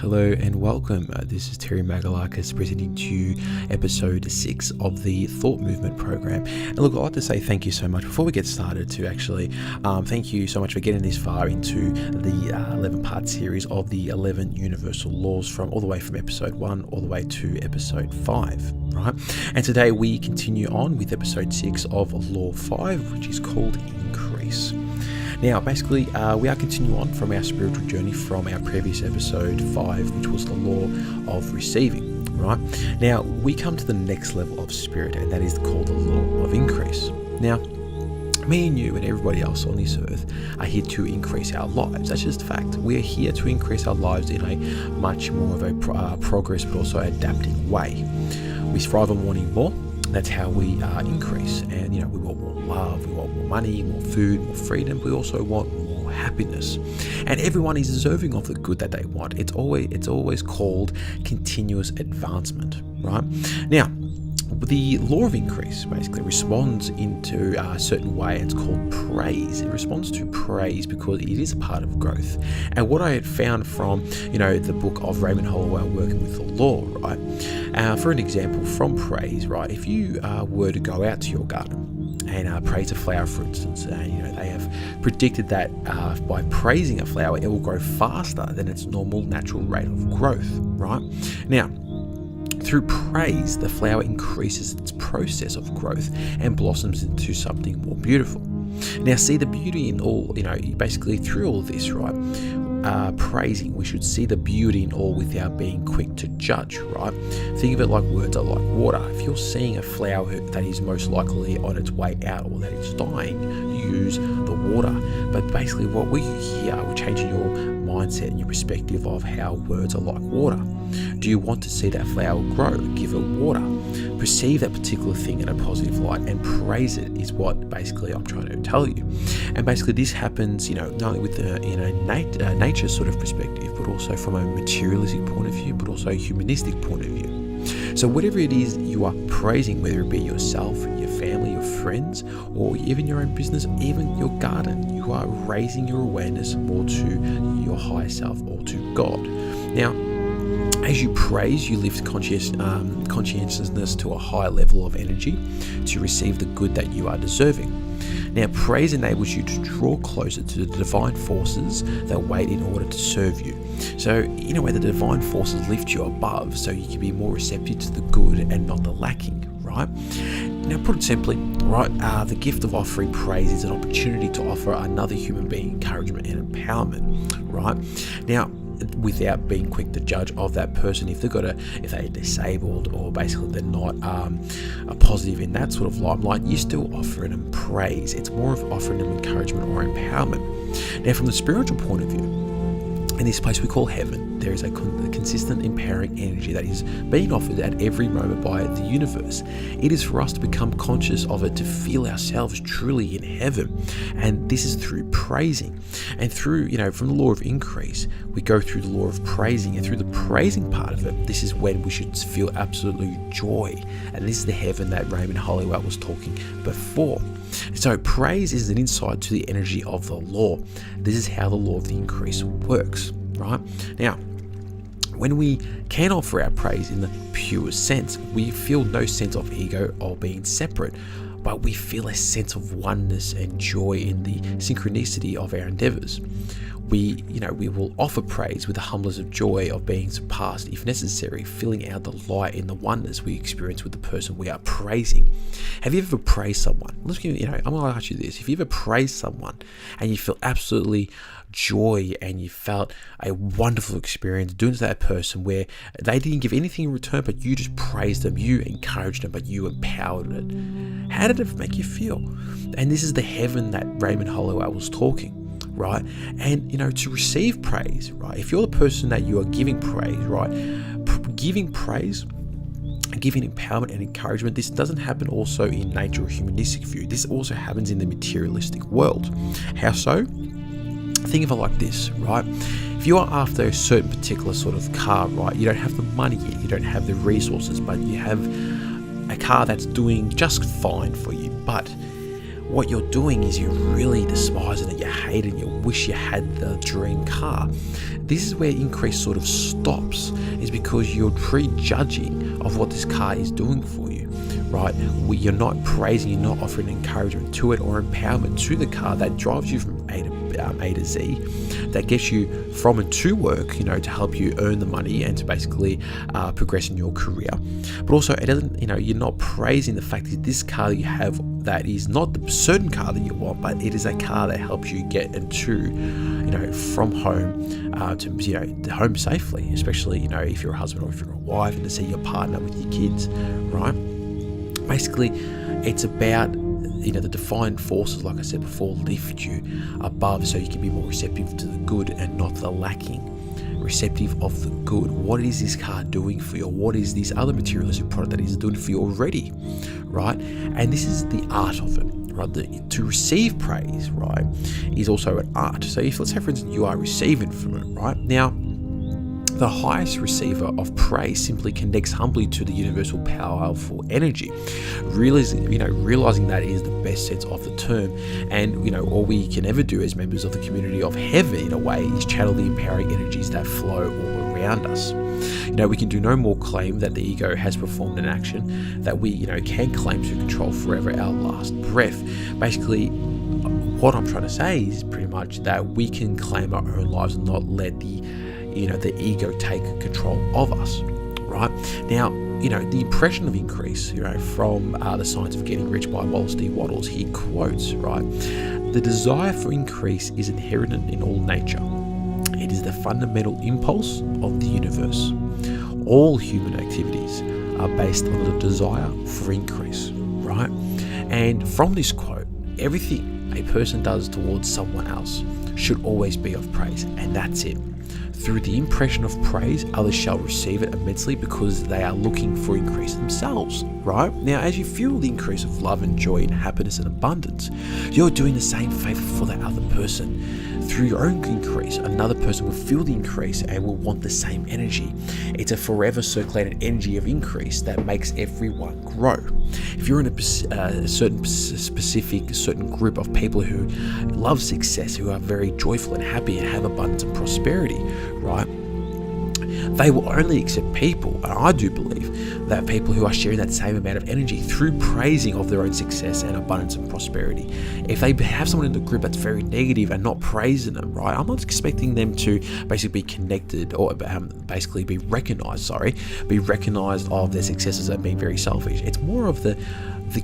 Hello and welcome. This is Terry Magalakis presenting to you episode 6 of the Thought Movement program. And look, I'd like to say thank you so much before we get started to actually thank you so much for getting this far into the 11-part series of the 11 universal laws from all the way from episode 1 all the way to episode 5, right? And today we continue on with episode 6 of law 5, which is called increase. Now, basically, we are continuing on from our spiritual journey from our previous episode 5, which was the law of receiving, right? Now, we come to the next level of spirit, and that is called the law of increase. Now, me and you and everybody else on this earth are here to increase our lives. That's just a fact. We are here to increase our lives in a much more of a progress, but also adapting way. We strive on wanting more. That's how we increase. And, we want more love, we want more money, more food, more freedom. We also want more happiness. And everyone is deserving of the good that they want. It's always called continuous advancement, right? Now, the law of increase basically responds into a certain way. It's called praise. It responds to praise because it is a part of growth. And what I had found from, the book of Raymond Holloway, Working with the Law, right? For an example, from praise, right? If you were to go out to your garden and praise a flower, for instance, they have predicted that by praising a flower, it will grow faster than its normal natural rate of growth, right? Now, through praise, the flower increases its process of growth and blossoms into something more beautiful. Now, see the beauty in all, basically through all of this, right? Praising, we should see the beauty in all without being quick to judge, right? Think of it like words are like water. If you're seeing a flower that is most likely on its way out or that it's dying, use the water. But basically what we hear, we're changing your mindset and your perspective of how words are like water. Do you want to see that flower grow? Give it water. Perceive that particular thing in a positive light and praise it is what basically I'm trying to tell you. And basically this happens, not only with the nature sort of perspective, but also from a materialistic point of view, but also a humanistic point of view. So whatever it is you are praising, whether it be yourself, your family, your friends, or even your own business, even your garden, you are raising your awareness more to your higher self or to God. Now, as you praise, you lift conscientiousness to a higher level of energy to receive the good that you are deserving. Now, praise enables you to draw closer to the divine forces that wait in order to serve you. So, in a way, the divine forces lift you above so you can be more receptive to the good and not the lacking, right? Now, put it simply, right, the gift of offering praise is an opportunity to offer another human being encouragement and empowerment, right? Now, without being quick to judge of that person if they're disabled or basically they're not a positive in that sort of limelight, you're still offering them praise. It's more of offering them encouragement or empowerment. Now, from the spiritual point of view, in this place we call heaven, there is a consistent empowering energy that is being offered at every moment by the universe. It is for us to become conscious of it, to feel ourselves truly in heaven. And this is through praising. And through, from the law of increase, we go through the law of praising. And through the praising part of it, this is when we should feel absolute joy. And this is the heaven that Raymond Holloway was talking before. So praise is an insight to the energy of the law. This is how the law of the increase works, right? Now, when we can offer our praise in the purest sense, we feel no sense of ego or being separate, but we feel a sense of oneness and joy in the synchronicity of our endeavors. We will offer praise with the humbleness of joy of being surpassed, if necessary, filling out the light in the oneness we experience with the person we are praising. Have you ever praised someone? I'm going to ask you this. If you ever praised someone and you feel absolutely joy and you felt a wonderful experience doing to that person where they didn't give anything in return, but you just praised them, you encouraged them, but you empowered it. How did it make you feel? And this is the heaven that Raymond Holloway was talking, right? And, to receive praise, right? If you're the person that you are giving praise, right? Giving praise, giving empowerment and encouragement, this doesn't happen also in nature or humanistic view. This also happens in the materialistic world. How so? Think of it like this, right? If you are after a certain particular sort of car, right? You don't have the money yet, you don't have the resources, but you have a car that's doing just fine for you. But what you're doing is you're really despising it, you hate it, and you wish you had the dream car. This is where increase sort of stops, is because you're prejudging of what this car is doing for you, right? You're not praising, you're not offering encouragement to it or empowerment to the car that drives you from A to Z, that gets you from and to work, to help you earn the money and to basically progress in your career. But also, it doesn't, you're not praising the fact that this car that you have, that is not the certain car that you want, but it is a car that helps you get into, from home to home safely, especially, if you're a husband or if you're a wife, and to see your partner with your kids, right? Basically, it's about the defined forces, like I said before, lift you above so you can be more receptive to the good and not the lacking. Receptive of the good. What is this car doing for you? Or what is this other materialistic product that is doing for you already, right? And this is the art of it, right? To receive praise, right, is also an art. So if, let's say, for instance, you are receiving from it, right? Now, the highest receiver of praise simply connects humbly to the universal powerful energy, realizing that is the best sense of the term. And all we can ever do as members of the community of heaven, in a way, is channel the empowering energies that flow all around us. We can do no more claim that the ego has performed an action that we can claim to control forever our last breath. Basically, what I'm trying to say is pretty much that we can claim our own lives and not let the ego take control of us, right? Now, the impression of increase, from The Science of Getting Rich by Wallace D. Wattles, he quotes, right, the desire for increase is inherent in all nature. It is the fundamental impulse of the universe. All human activities are based on the desire for increase, right? And from this quote, everything a person does towards someone else should always be of praise, and that's it. Through the impression of praise, others shall receive it immensely because they are looking for increase themselves, right? Now, as you feel the increase of love and joy and happiness and abundance, you're doing the same favor for that other person. Through your own increase, another person will feel the increase and will want the same energy. It's a forever circulating energy of increase that makes everyone grow. If you're in a certain group of people who love success, who are very joyful and happy and have abundance and prosperity, right? They will only accept people, and I do believe that people who are sharing that same amount of energy through praising of their own success and abundance and prosperity. If they have someone in the group that's very negative and not praising them, right, I'm not expecting them to basically be connected or basically be recognized of their successes and being very selfish. It's more of the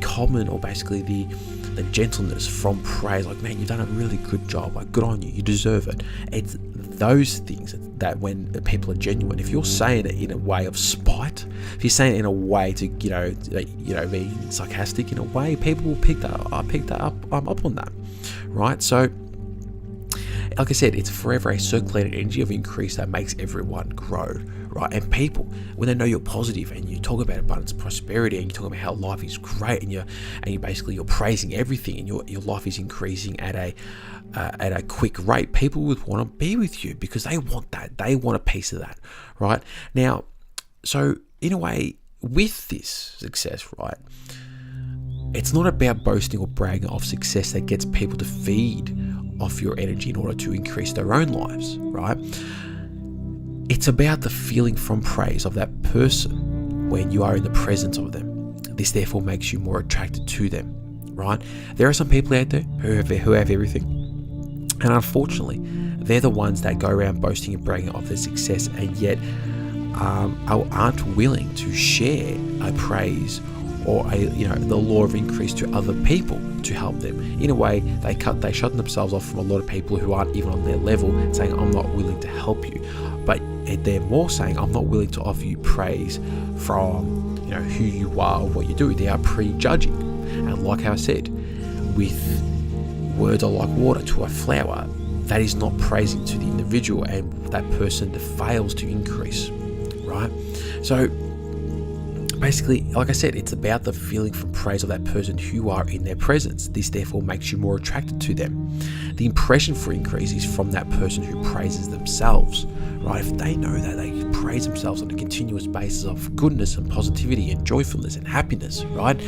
common, or basically the gentleness from praise, like, man, you've done a really good job, like, good on you, you deserve it. It's those things that when people are genuine, if you're saying it in a way of spite, if you're saying it in a way to being sarcastic in a way, people will pick that up on that, right? So, like I said, it's forever a circulating energy of increase that makes everyone grow, right? And people, when they know you're positive and you talk about abundance, prosperity, and you talk about how life is great, and you're basically praising everything, and your life is increasing at a quick rate, people would want to be with you because they want that. They want a piece of that, right? Now, so in a way, with this success, right, it's not about boasting or bragging of success that gets people to feed off your energy in order to increase their own lives, right? It's about the feeling from praise of that person when you are in the presence of them. This therefore makes you more attracted to them, right? There are some people out there who have everything, and unfortunately, they're the ones that go around boasting and bragging of their success, and yet aren't willing to share a praise or the law of increase to other people to help them. In a way, they shut themselves off from a lot of people who aren't even on their level, saying, I'm not willing to help you. But they're more saying, I'm not willing to offer you praise from who you are or what you do. They are prejudging. And like how I said, with words are like water to a flower, that is not praising to the individual, and that person that fails to increase, right? So basically, like I said, it's about the feeling from praise of that person who you are in their presence. This therefore makes you more attracted to them. The impression for increase is from that person who praises themselves, right? If they know that they praise themselves on a continuous basis of goodness and positivity and joyfulness and happiness, right?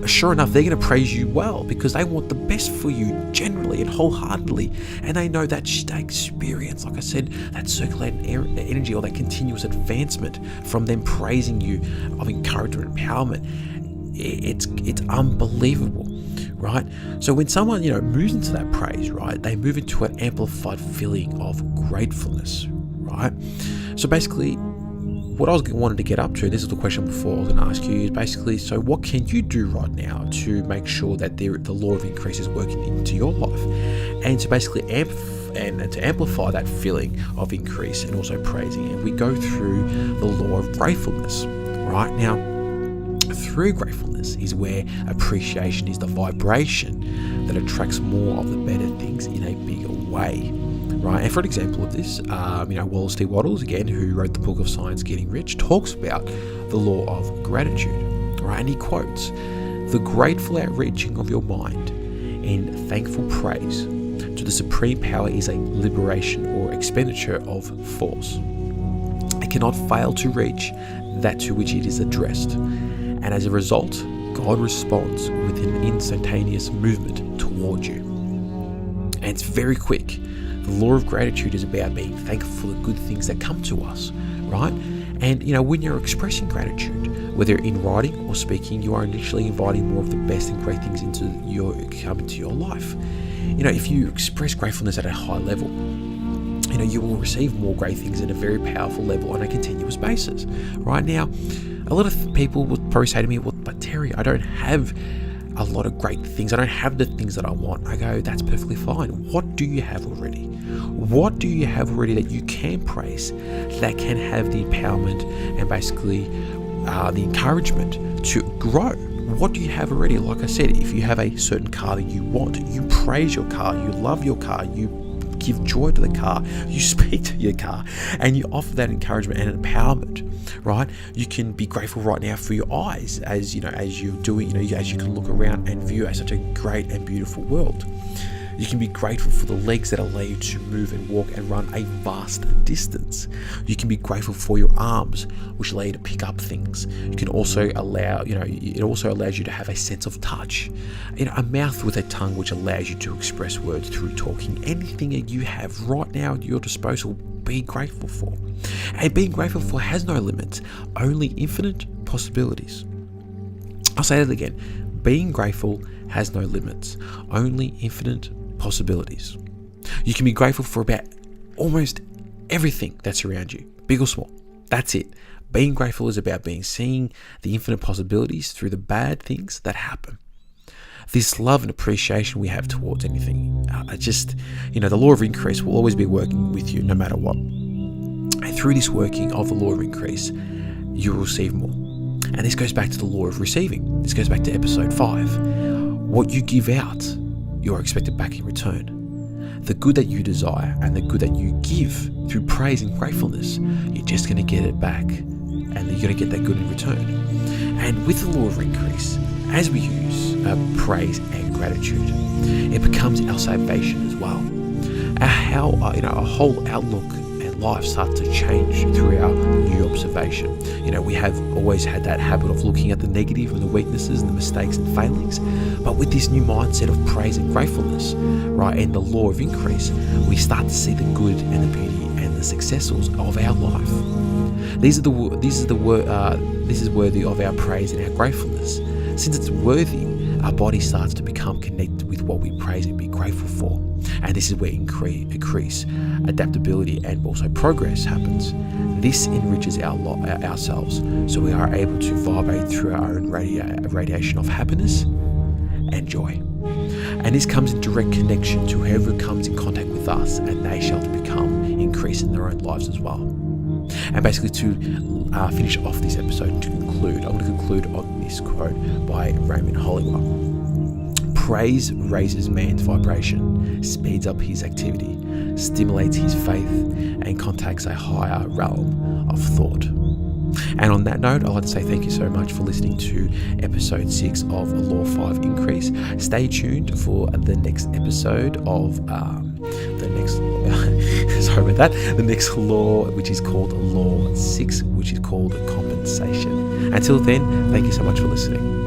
sure enough, they're going to praise you well because they want the best for you generally and wholeheartedly. And they know that experience, like I said, that circulating energy or that continuous advancement from them praising you of encouragement, empowerment, it's unbelievable, right? So when someone, moves into that praise, right, they move into an amplified feeling of gratefulness, right? So basically, what I was wanted to get up to, this is the question before I was going to ask you, is basically, so what can you do right now to make sure that the law of increase is working into your life? And to basically to amplify that feeling of increase and also praising. And we go through the law of gratefulness, right? Now, through gratefulness is where appreciation is the vibration that attracts more of the better things in a bigger way. Right, and for an example of this, Wallace D. Wattles, again, who wrote the book of Science Getting Rich, talks about the law of gratitude, right? And he quotes, "The grateful outreaching of your mind in thankful praise to the supreme power is a liberation or expenditure of force. It cannot fail to reach that to which it is addressed, and as a result, God responds with an instantaneous movement toward you." And it's very quick. The law of gratitude is about being thankful for the good things that come to us, right? And, when you're expressing gratitude, whether in writing or speaking, you are initially inviting more of the best and great things come into your life. If you express gratefulness at a high level, you will receive more great things at a very powerful level on a continuous basis. Right now, a lot of people will probably say to me, "Well, but Terry, I don't have a lot of great things. I don't have the things that I want." I go, that's perfectly fine. What do you have already? What do you have already that you can praise, that can have the empowerment and basically the encouragement to grow? What do you have already? Like I said, if you have a certain car that you want, you praise your car, you love your car, you give joy to the car, you speak to your car, and you offer that encouragement and empowerment, right? You can be grateful right now for your eyes, as you're doing, as you can look around and view such a great and beautiful world. You can be grateful for the legs that allow you to move and walk and run a vast distance. You can be grateful for your arms, which allow you to pick up things. You can also it also allows you to have a sense of touch. A mouth with a tongue, which allows you to express words through talking. Anything that you have right now at your disposal, be grateful for. And being grateful for has no limits, only infinite possibilities. I'll say that again. Being grateful has no limits, only infinite possibilities. You can be grateful for about almost everything that's around you, big or small. That's it. Being grateful is about seeing the infinite possibilities through the bad things that happen. This love and appreciation we have towards anything, the law of increase will always be working with you no matter what. And through this working of the law of increase, you will receive more. And this goes back to the law of receiving. This goes back to episode 5. What you give out, you are expected back in return. The good that you desire and the good that you give through praise and gratefulness, you're just going to get it back, and you're going to get that good in return. And with the law of increase, as we use praise and gratitude, it becomes our salvation as well. Our whole outlook and life starts to change through our new observation. We have always had that habit of looking at the negative and the weaknesses and the mistakes and failings. But with this new mindset of praise and gratefulness, right, and the law of increase, we start to see the good and the beauty and the successes of our life. This is worthy of our praise and our gratefulness. Since it's worthy, our body starts to become connected with what we praise and be grateful for. And this is where increase, adaptability, and also progress happens. This enriches ourselves, so we are able to vibrate through our own radiation of happiness and joy. And this comes in direct connection to whoever comes in contact with us, and they shall become increase in their own lives as well. And basically, to finish off this episode, I'm going to conclude on this quote by Raymond Holliwell. Praise raises man's vibration, speeds up his activity, stimulates his faith, and contacts a higher realm of thought. And on that note, I'd like to say thank you so much for listening to episode 6 of Law 5 Increase. Stay tuned for the next episode of the next law, which is called Law 6, which is called compensation. Until then, thank you so much for listening.